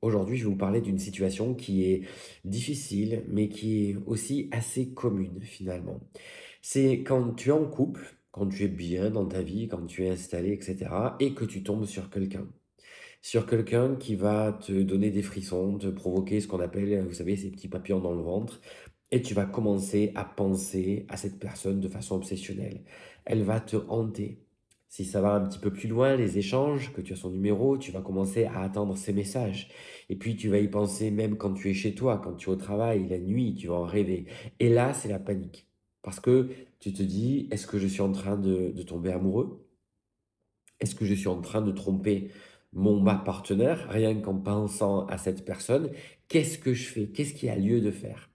Aujourd'hui, je vais vous parler d'une situation qui est difficile, mais qui est aussi assez commune finalement. C'est quand tu es en couple, quand tu es bien dans ta vie, quand tu es installé, etc., et que tu tombes sur quelqu'un. Sur quelqu'un qui va te donner des frissons, te provoquer ce qu'on appelle, vous savez, ces petits papillons dans le ventre, et tu vas commencer à penser à cette personne de façon obsessionnelle. Elle va te hanter. Si ça va un petit peu plus loin, les échanges, que tu as son numéro, tu vas commencer à attendre ses messages. Et puis tu vas y penser même quand tu es chez toi, quand tu es au travail, la nuit, tu vas en rêver. Et là, c'est la panique. Parce que tu te dis, est-ce que je suis en train de tomber amoureux? Est-ce que je suis en train de tromper ma partenaire rien qu'en pensant à cette personne? Qu'est-ce que je fais? Qu'est-ce qu'il y a lieu de faire?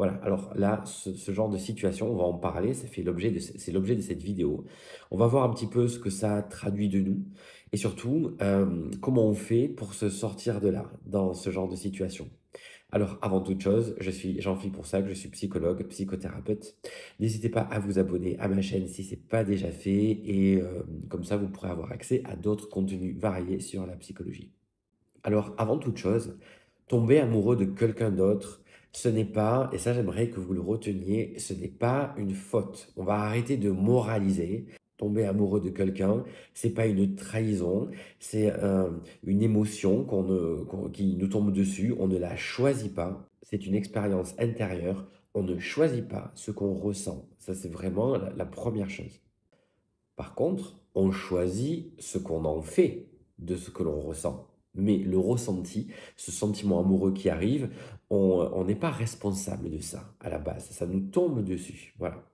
Voilà, alors là, ce genre de situation, on va en parler, ça fait l'objet de c'est l'objet de cette vidéo. On va voir un petit peu ce que ça traduit de nous et surtout, comment on fait pour se sortir de là, dans ce genre de situation. Alors, avant toute chose, j'en suis pour ça que je suis psychologue, psychothérapeute. N'hésitez pas à vous abonner à ma chaîne si ce n'est pas déjà fait et comme ça, vous pourrez avoir accès à d'autres contenus variés sur la psychologie. Alors, avant toute chose, tomber amoureux de quelqu'un d'autre, ce n'est pas, et ça j'aimerais que vous le reteniez, ce n'est pas une faute. On va arrêter de moraliser. Tomber amoureux de quelqu'un, c'est pas une trahison, c'est une émotion qui nous tombe dessus, on ne la choisit pas, c'est une expérience intérieure, on ne choisit pas ce qu'on ressent. Ça, c'est vraiment la première chose. Par contre, on choisit ce qu'on en fait de ce que l'on ressent. Mais le ressenti, ce sentiment amoureux qui arrive, on n'est pas responsable de ça à la base. Ça nous tombe dessus. Voilà.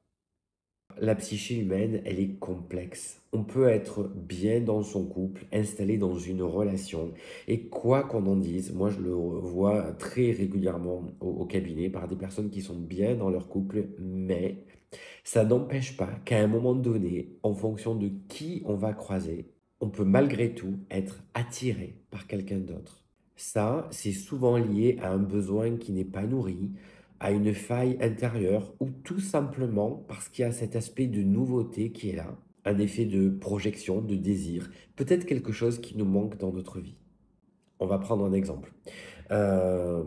La psyché humaine, elle est complexe. On peut être bien dans son couple, installé dans une relation, et quoi qu'on en dise, moi je le vois très régulièrement au cabinet par des personnes qui sont bien dans leur couple, mais ça n'empêche pas qu'à un moment donné, en fonction de qui on va croiser, on peut malgré tout être attiré par quelqu'un d'autre. Ça, c'est souvent lié à un besoin qui n'est pas nourri, à une faille intérieure ou tout simplement parce qu'il y a cet aspect de nouveauté qui est là, un effet de projection, de désir, peut-être quelque chose qui nous manque dans notre vie. On va prendre un exemple. Euh,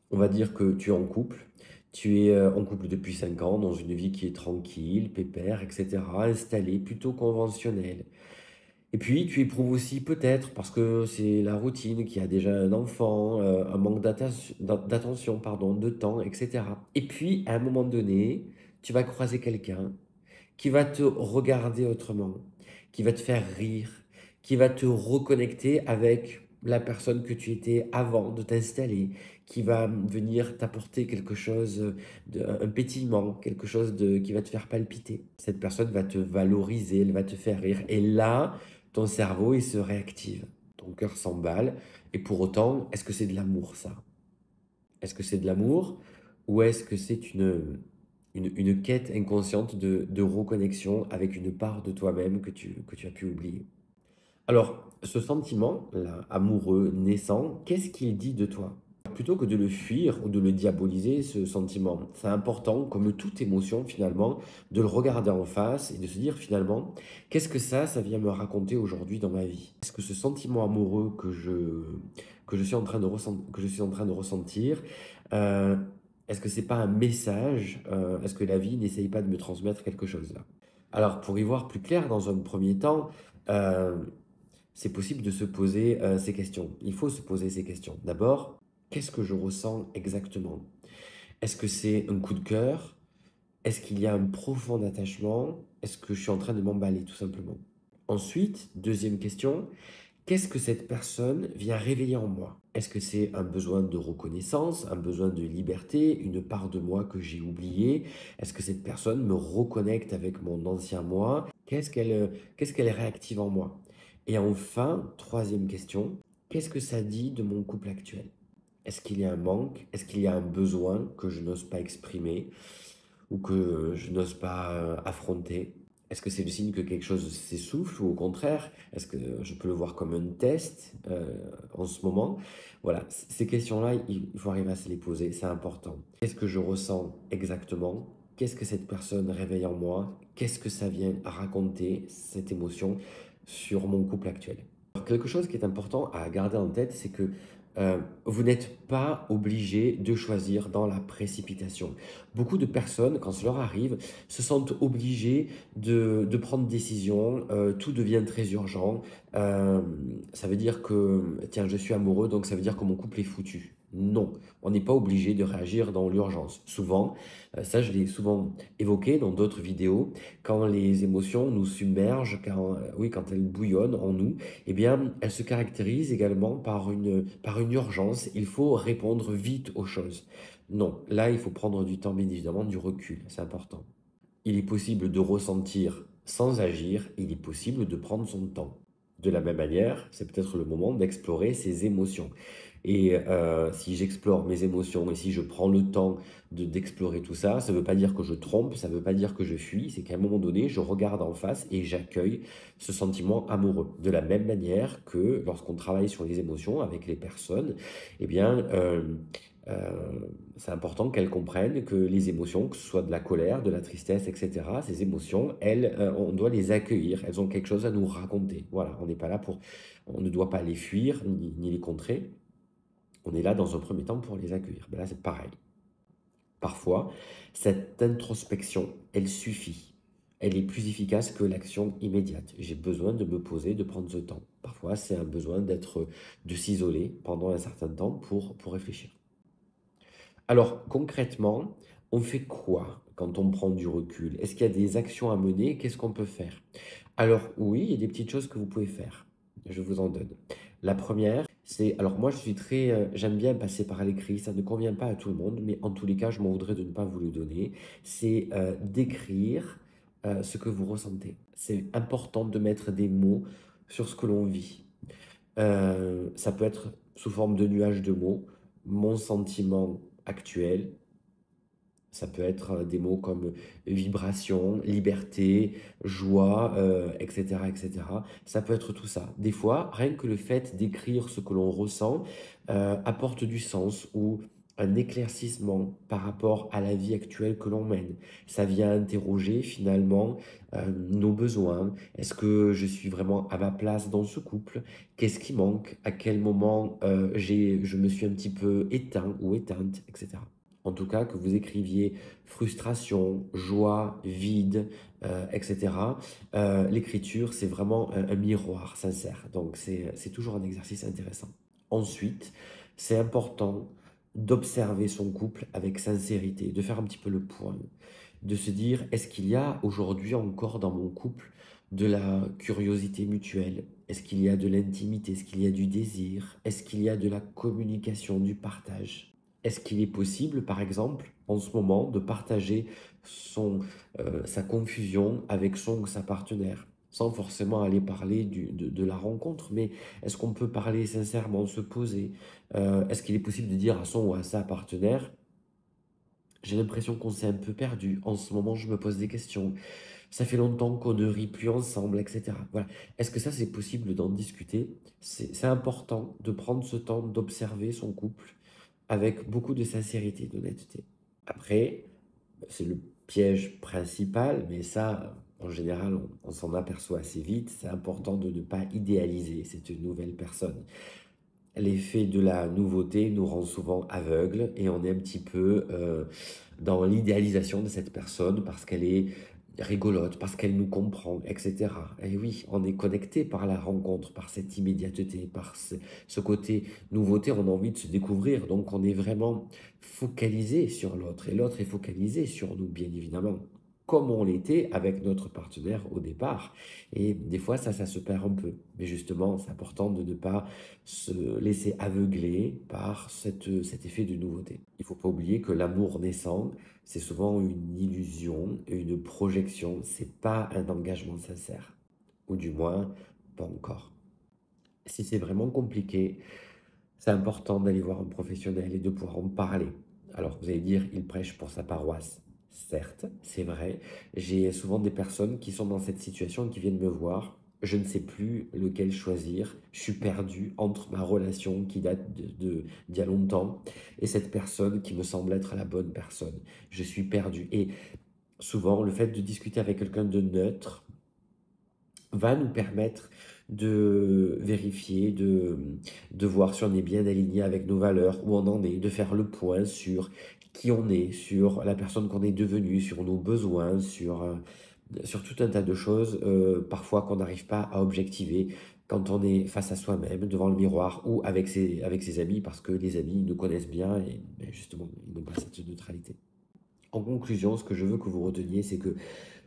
on va dire que tu es en couple, tu es en couple depuis 5 ans, dans une vie qui est tranquille, pépère, etc., installée, plutôt conventionnelle. Et puis, tu éprouves aussi peut-être, parce que c'est la routine, qu'il y a déjà un enfant, un manque d'attention, pardon, de temps, etc. Et puis, à un moment donné, tu vas croiser quelqu'un qui va te regarder autrement, qui va te faire rire, qui va te reconnecter avec la personne que tu étais avant de t'installer, qui va venir t'apporter quelque chose, un pétillement, quelque chose qui va te faire palpiter. Cette personne va te valoriser, elle va te faire rire. Et là, ton cerveau, il se réactive. Ton cœur s'emballe. Et pour autant, est-ce que c'est de l'amour, ça? Est-ce que c'est de l'amour ou est-ce que c'est une quête inconsciente de reconnexion avec une part de toi-même que tu as pu oublier? Alors, ce sentiment, là, amoureux, naissant, qu'est-ce qu'il dit de toi? Plutôt que de le fuir ou de le diaboliser, ce sentiment, c'est important, comme toute émotion finalement, de le regarder en face et de se dire finalement, qu'est-ce que ça vient me raconter aujourd'hui dans ma vie? Est-ce que ce sentiment amoureux que je suis en train que je suis en train de ressentir, euh, est-ce que c'est pas un message? Est-ce que la vie n'essaye pas de me transmettre quelque chose là? Alors, pour y voir plus clair dans un premier temps, euh, c'est possible de se poser ces questions. Il faut se poser ces questions. D'abord, qu'est-ce que je ressens exactement? Est-ce que c'est un coup de cœur? Est-ce qu'il y a un profond attachement? Est-ce que je suis en train de m'emballer tout simplement? Ensuite, deuxième question, qu'est-ce que cette personne vient réveiller en moi? Est-ce que c'est un besoin de reconnaissance, un besoin de liberté, une part de moi que j'ai oubliée? Est-ce que cette personne me reconnecte avec mon ancien moi? Qu'est-ce qu'elle réactive en moi? Et enfin, troisième question, qu'est-ce que ça dit de mon couple actuel? Est-ce qu'il y a un manque? Est-ce qu'il y a un besoin que je n'ose pas exprimer ou que je n'ose pas affronter? Est-ce que c'est le signe que quelque chose s'essouffle ou au contraire, est-ce que je peux le voir comme un test en ce moment? Voilà, ces questions-là, il faut arriver à se les poser, c'est important. Qu'est-ce que je ressens exactement? Qu'est-ce que cette personne réveille en moi? Qu'est-ce que ça vient raconter, cette émotion, sur mon couple actuel? Quelque chose qui est important à garder en tête, c'est que vous n'êtes pas obligé de choisir dans la précipitation. Beaucoup de personnes, quand cela leur arrive, se sentent obligées de prendre des décisions, tout devient très urgent. Ça veut dire que, tiens, je suis amoureux, donc ça veut dire que mon couple est foutu. Non, on n'est pas obligé de réagir dans l'urgence. Souvent, ça je l'ai souvent évoqué dans d'autres vidéos, quand les émotions nous submergent, oui, quand elles bouillonnent en nous, eh bien, elle se caractérise également par une urgence. Il faut répondre vite aux choses. Non, là, il faut prendre du temps, bien évidemment, du recul, c'est important. Il est possible de ressentir sans agir, il est possible de prendre son temps. De la même manière, c'est peut-être le moment d'explorer ses émotions. Et si j'explore mes émotions et si je prends le temps d'explorer tout ça, ça ne veut pas dire que je trompe, ça ne veut pas dire que je fuis, c'est qu'à un moment donné, je regarde en face et j'accueille ce sentiment amoureux. De la même manière que lorsqu'on travaille sur les émotions avec les personnes, eh bien, c'est important qu'elles comprennent que les émotions, que ce soit de la colère, de la tristesse, etc., ces émotions, elles, on doit les accueillir. Elles ont quelque chose à nous raconter. Voilà, on n'est pas là pour, on ne doit pas les fuir ni les contrer. On est là dans un premier temps pour les accueillir. Ben là, c'est pareil. Parfois, cette introspection, elle suffit. Elle est plus efficace que l'action immédiate. J'ai besoin de me poser, de prendre ce temps. Parfois, c'est un besoin de s'isoler pendant un certain temps pour réfléchir. Alors, concrètement, on fait quoi quand on prend du recul? Est-ce qu'il y a des actions à mener? Qu'est-ce qu'on peut faire? Alors, oui, il y a des petites choses que vous pouvez faire. Je vous en donne. La première, c'est, alors moi, je suis très, j'aime bien passer par l'écrit. Ça ne convient pas à tout le monde, mais en tous les cas, je m'en voudrais de ne pas vous le donner. C'est d'écrire ce que vous ressentez. C'est important de mettre des mots sur ce que l'on vit. Ça peut être sous forme de nuages de mots, mon sentiment actuel. Ça peut être des mots comme vibration, liberté, joie, etc., etc. Ça peut être tout ça. Des fois, rien que le fait d'écrire ce que l'on ressent apporte du sens ou un éclaircissement par rapport à la vie actuelle que l'on mène. Ça vient interroger finalement nos besoins. Est-ce que je suis vraiment à ma place dans ce couple? Qu'est-ce qui manque? À quel moment je me suis un petit peu éteint ou éteinte, etc. En tout cas, que vous écriviez frustration, joie, vide, etc. L'écriture, c'est vraiment un miroir sincère. Donc, c'est toujours un exercice intéressant. Ensuite, c'est important d'observer son couple avec sincérité, de faire un petit peu le point, de se dire, est-ce qu'il y a aujourd'hui encore dans mon couple de la curiosité mutuelle? Est-ce qu'il y a de l'intimité? Est-ce qu'il y a du désir? Est-ce qu'il y a de la communication, du partage? Est-ce qu'il est possible, par exemple, en ce moment, de partager sa confusion avec son ou sa partenaire, sans forcément aller parler de la rencontre, mais est-ce qu'on peut parler sincèrement, se poser? Est-ce qu'il est possible de dire à son ou à sa partenaire, j'ai l'impression qu'on s'est un peu perdu, en ce moment je me pose des questions, ça fait longtemps qu'on ne rit plus ensemble, etc. Voilà. Est-ce que ça c'est possible d'en discuter? C'est important de prendre ce temps d'observer son couple avec beaucoup de sincérité, d'honnêteté. Après, c'est le piège principal, mais ça, en général, on s'en aperçoit assez vite. C'est important de ne pas idéaliser cette nouvelle personne. L'effet de la nouveauté nous rend souvent aveugles et on est un petit peu dans l'idéalisation de cette personne parce qu'elle est rigolote, parce qu'elle nous comprend, etc. Et oui, on est connecté par la rencontre, par cette immédiateté, par ce côté nouveauté, on a envie de se découvrir, donc on est vraiment focalisé sur l'autre et l'autre est focalisé sur nous, bien évidemment, comme on l'était avec notre partenaire au départ. Et des fois, ça se perd un peu. Mais justement, c'est important de ne pas se laisser aveugler par cet effet de nouveauté. Il ne faut pas oublier que l'amour naissant, c'est souvent une illusion, une projection, c'est pas un engagement sincère. Ou du moins, pas encore. Si c'est vraiment compliqué, c'est important d'aller voir un professionnel et de pouvoir en parler. Alors vous allez dire, il prêche pour sa paroisse. Certes, c'est vrai. J'ai souvent des personnes qui sont dans cette situation et qui viennent me voir. Je ne sais plus lequel choisir. Je suis perdu entre ma relation qui date d'il y a longtemps et cette personne qui me semble être la bonne personne. Je suis perdu. Et souvent, le fait de discuter avec quelqu'un de neutre va nous permettre de vérifier, de voir si on est bien aligné avec nos valeurs, où on en est, de faire le point sur qui on est, sur la personne qu'on est devenue, sur nos besoins, sur tout un tas de choses, parfois qu'on n'arrive pas à objectiver quand on est face à soi-même, devant le miroir ou avec ses amis, parce que les amis ils nous connaissent bien et ben, justement, ils n'ont pas cette neutralité. En conclusion, ce que je veux que vous reteniez, c'est que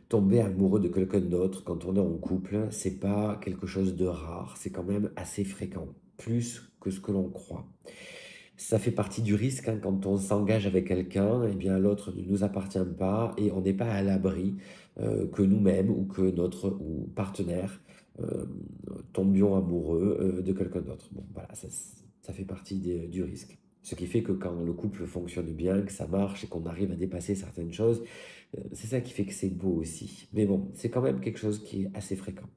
tomber amoureux de quelqu'un d'autre quand on est en couple, c'est pas quelque chose de rare, c'est quand même assez fréquent, plus que ce que l'on croit. Ça fait partie du risque, hein, quand on s'engage avec quelqu'un, eh bien l'autre ne nous appartient pas et on n'est pas à l'abri que nous-mêmes ou que notre ou partenaire euh, tombions amoureux de quelqu'un d'autre. Bon, voilà, ça fait partie du risque. Ce qui fait que quand le couple fonctionne bien, que ça marche et qu'on arrive à dépasser certaines choses, c'est ça qui fait que c'est beau aussi. Mais bon, c'est quand même quelque chose qui est assez fréquent.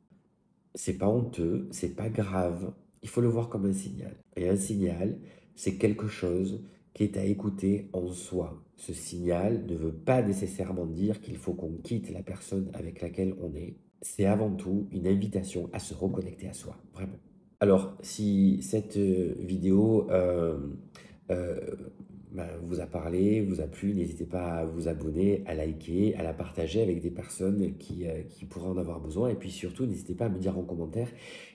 C'est pas honteux, c'est pas grave. Il faut le voir comme un signal. Et un signal, c'est quelque chose qui est à écouter en soi. Ce signal ne veut pas nécessairement dire qu'il faut qu'on quitte la personne avec laquelle on est. C'est avant tout une invitation à se reconnecter à soi, vraiment. Alors, si cette vidéo euh, vous a parlé, vous a plu, n'hésitez pas à vous abonner, à liker, à la partager avec des personnes qui pourraient en avoir besoin. Et puis surtout, n'hésitez pas à me dire en commentaire,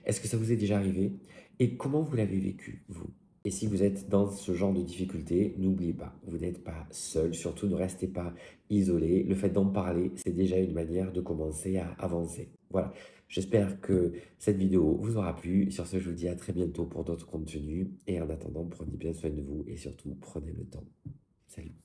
est-ce que ça vous est déjà arrivé et comment vous l'avez vécu, vous? Et si vous êtes dans ce genre de difficulté, n'oubliez pas, vous n'êtes pas seul, surtout ne restez pas isolé. Le fait d'en parler, c'est déjà une manière de commencer à avancer. Voilà, j'espère que cette vidéo vous aura plu. Sur ce, je vous dis à très bientôt pour d'autres contenus. Et en attendant, prenez bien soin de vous et surtout, prenez le temps. Salut.